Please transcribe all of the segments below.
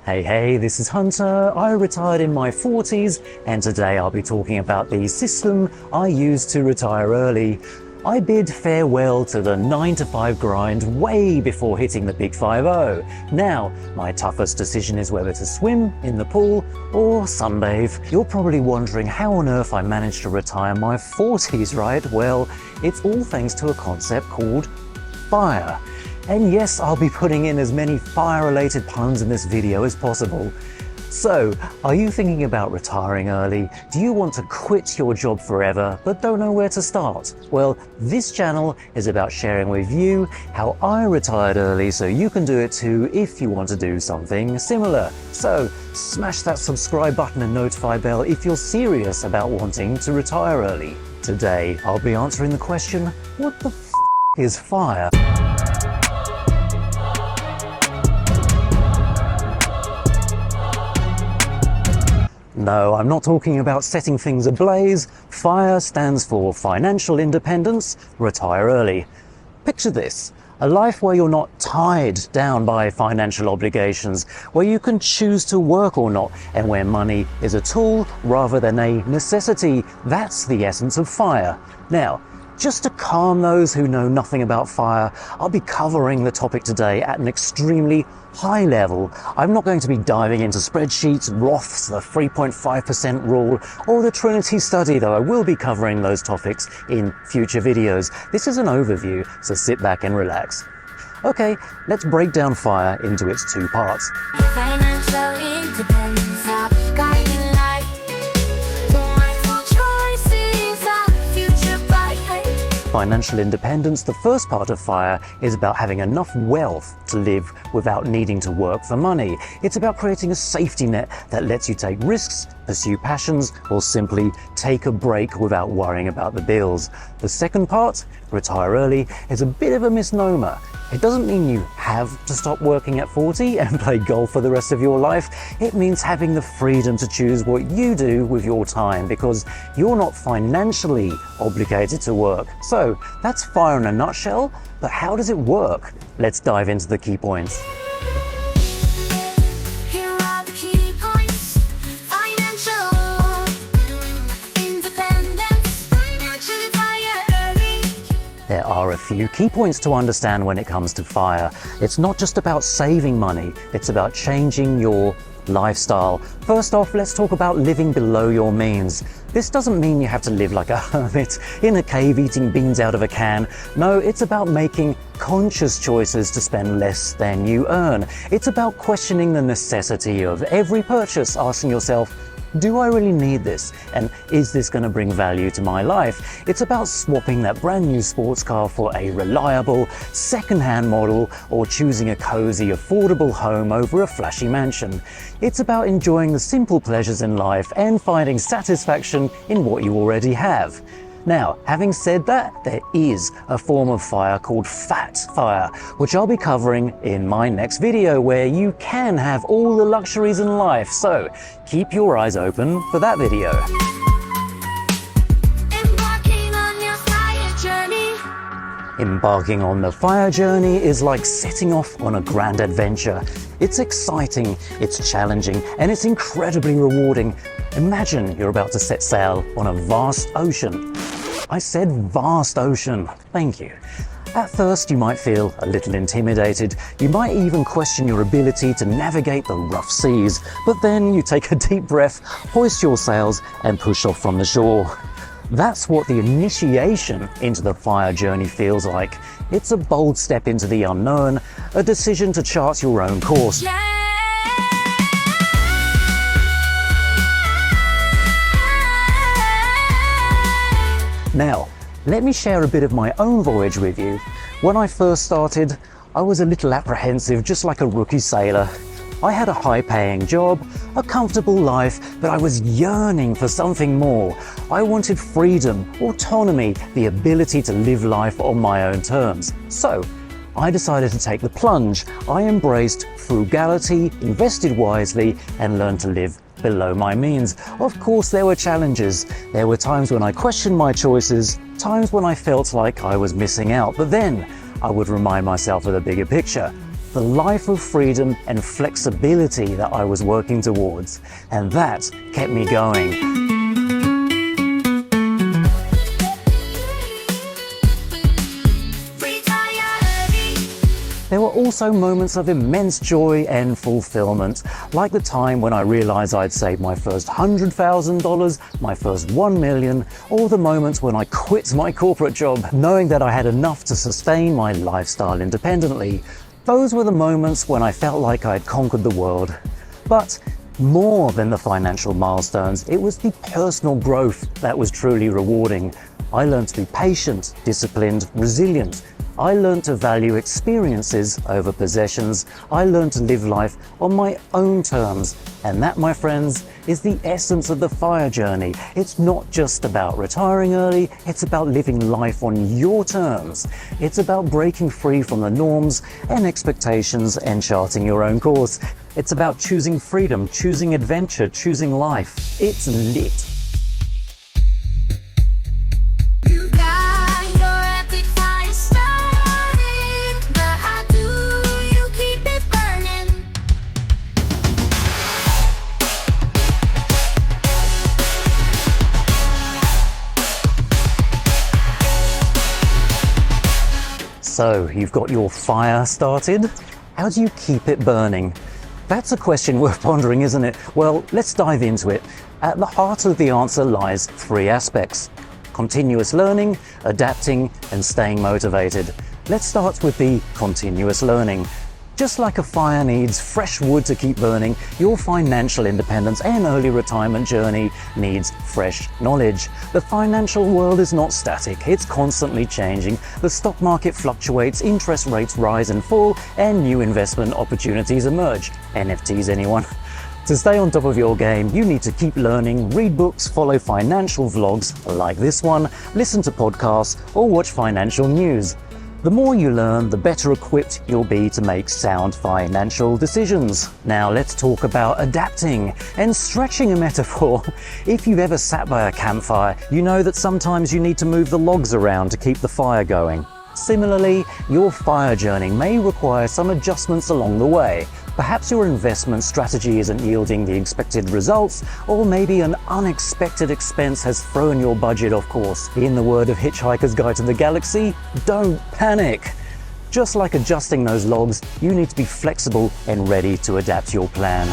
Hey, this is Hunter. I retired in my 40s and today I'll be talking about the system I used to retire early. I bid farewell to the 9-to-5 grind way before hitting the big 50. Now, my toughest decision is whether to swim in the pool or sunbathe. You're probably wondering how on earth I managed to retire my 40s, right? Well, it's all thanks to a concept called FIRE. And yes, I'll be putting in as many fire-related puns in this video as possible. So, are you thinking about retiring early? Do you want to quit your job forever but don't know where to start? Well, this channel is about sharing with you how I retired early so you can do it too if you want to do something similar. So, smash that subscribe button and notify bell if you're serious about wanting to retire early. Today, I'll be answering the question, what the f*** is FIRE? No, I'm not talking about setting things ablaze. FIRE stands for Financial Independence, Retire Early. Picture this, a life where you're not tied down by financial obligations, where you can choose to work or not, and where money is a tool rather than a necessity. That's the essence of FIRE. Now, just to calm those who know nothing about FIRE, I'll be covering the topic today at an extremely high level. I'm not going to be diving into spreadsheets, Roths, the 3.5% rule, or the Trinity study, though I will be covering those topics in future videos. This is an overview, so sit back and relax. Okay, let's break down FIRE into its two parts. Financial independence, guiding light. Mindful choices, future bright. Financial independence, the first part of FIRE, is about having enough wealth to live without needing to work for money. It's about creating a safety net that lets you take risks, pursue passions, or simply take a break without worrying about the bills. The second part, retire early, is a bit of a misnomer. It doesn't mean you have to stop working at 40 and play golf for the rest of your life. It means having the freedom to choose what you do with your time because you're not financially obligated to work. So that's FIRE in a nutshell, but how does it work? Let's dive into the key points. Here are the key points. Financial independence, financially retire early. There are a few key points to understand when it comes to FIRE. It's not just about saving money, it's about changing your lifestyle. First off, let's talk about living below your means. This doesn't mean you have to live like a hermit in a cave eating beans out of a can. No, it's about making conscious choices to spend less than you earn. It's about questioning the necessity of every purchase, asking yourself, do I really need this? And is this going to bring value to my life? It's about swapping that brand new sports car for a reliable second-hand model or choosing a cozy, affordable home over a flashy mansion. It's about enjoying the simple pleasures in life and finding satisfaction in what you already have. Now, having said that, there is a form of FIRE called fat FIRE, which I'll be covering in my next video where you can have all the luxuries in life. So keep your eyes open for that video. Embarking on your fire journey. Embarking on the FIRE journey is like setting off on a grand adventure. It's exciting, it's challenging, and it's incredibly rewarding. Imagine you're about to set sail on a vast ocean. I said vast ocean, thank you. At first you might feel a little intimidated, you might even question your ability to navigate the rough seas, but then you take a deep breath, hoist your sails and push off from the shore. That's what the initiation into the FIRE journey feels like. It's a bold step into the unknown, a decision to chart your own course. Now, let me share a bit of my own voyage with you. When I first started, I was a little apprehensive, just like a rookie sailor. I had a high-paying job, a comfortable life, but I was yearning for something more. I wanted freedom, autonomy, the ability to live life on my own terms. So, I decided to take the plunge. I embraced frugality, invested wisely, and learned to live below my means. Of course, there were challenges. There were times when I questioned my choices, times when I felt like I was missing out, but then I would remind myself of the bigger picture. the life of freedom and flexibility that I was working towards. And that kept me going. There were also moments of immense joy and fulfillment, like the time when I realized I'd saved my first $100,000, my first $1 million, or the moments when I quit my corporate job, knowing that I had enough to sustain my lifestyle independently. Those were the moments when I felt like I'd conquered the world. But more than the financial milestones, it was the personal growth that was truly rewarding. I learned to be patient, disciplined, resilient. I learned to value experiences over possessions. I learned to live life on my own terms. And that, my friends, is the essence of the FIRE journey. It's not just about retiring early, it's about living life on your terms. It's about breaking free from the norms and expectations and charting your own course. It's about choosing freedom, choosing adventure, choosing life. It's lit. So, you've got your fire started. How do you keep it burning? That's a question worth pondering, isn't it? Well, let's dive into it. At the heart of the answer lies three aspects: continuous learning, adapting, and staying motivated. Let's start with the continuous learning. Just like a fire needs fresh wood to keep burning, your financial independence and early retirement journey needs fresh knowledge. The financial world is not static, it's constantly changing. The stock market fluctuates, interest rates rise and fall, and new investment opportunities emerge. NFTs, anyone? To stay on top of your game, you need to keep learning, read books, follow financial vlogs like this one, listen to podcasts, or watch financial news. The more you learn, the better equipped you'll be to make sound financial decisions. Now let's talk about adapting and stretching a metaphor. If you've ever sat by a campfire, you know that sometimes you need to move the logs around to keep the fire going. Similarly, your fire journey may require some adjustments along the way. Perhaps your investment strategy isn't yielding the expected results, or maybe an unexpected expense has thrown your budget off course. In the word of Hitchhiker's Guide to the Galaxy, don't panic. Just like adjusting those logs, you need to be flexible and ready to adapt your plan.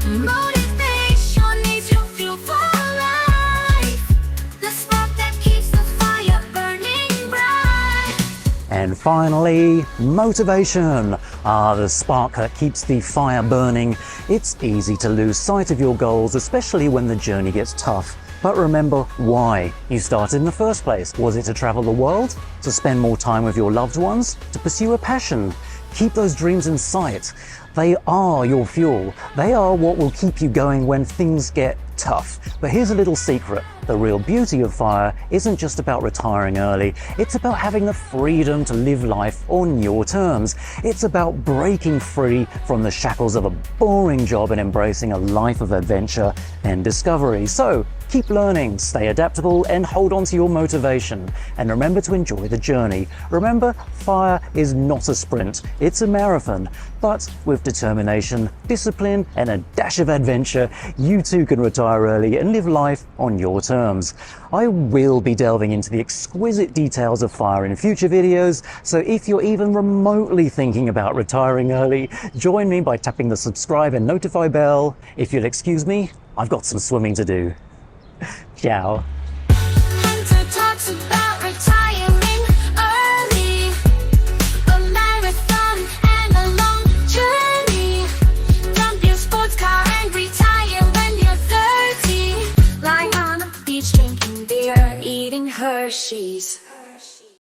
Motivation needs to fuel for life. The spark that keeps the fire burning bright. And finally, motivation. The spark that keeps the fire burning. It's easy to lose sight of your goals, especially when the journey gets tough. But remember why you started in the first place. Was it to travel the world? To spend more time with your loved ones? To pursue a passion? Keep those dreams in sight. They are your fuel. They are what will keep you going when things get tough. But here's a little secret. The real beauty of fire isn't just about retiring early. It's about having the freedom to live life on your terms. It's about breaking free from the shackles of a boring job and embracing a life of adventure and discovery. So, keep learning, stay adaptable, and hold on to your motivation. And remember to enjoy the journey. Remember, fire is not a sprint, it's a marathon. But with determination, discipline, and a dash of adventure, you too can retire early and live life on your terms. I will be delving into the exquisite details of fire in future videos, so if you're even remotely thinking about retiring early, join me by tapping the subscribe and notify bell. If you'll excuse me, I've got some swimming to do. Ciao. Hunter talks about retiring early. A marathon and a long journey. Dump your sports car and retire when you're 30. Lying on a beach drinking beer, eating Hershey's.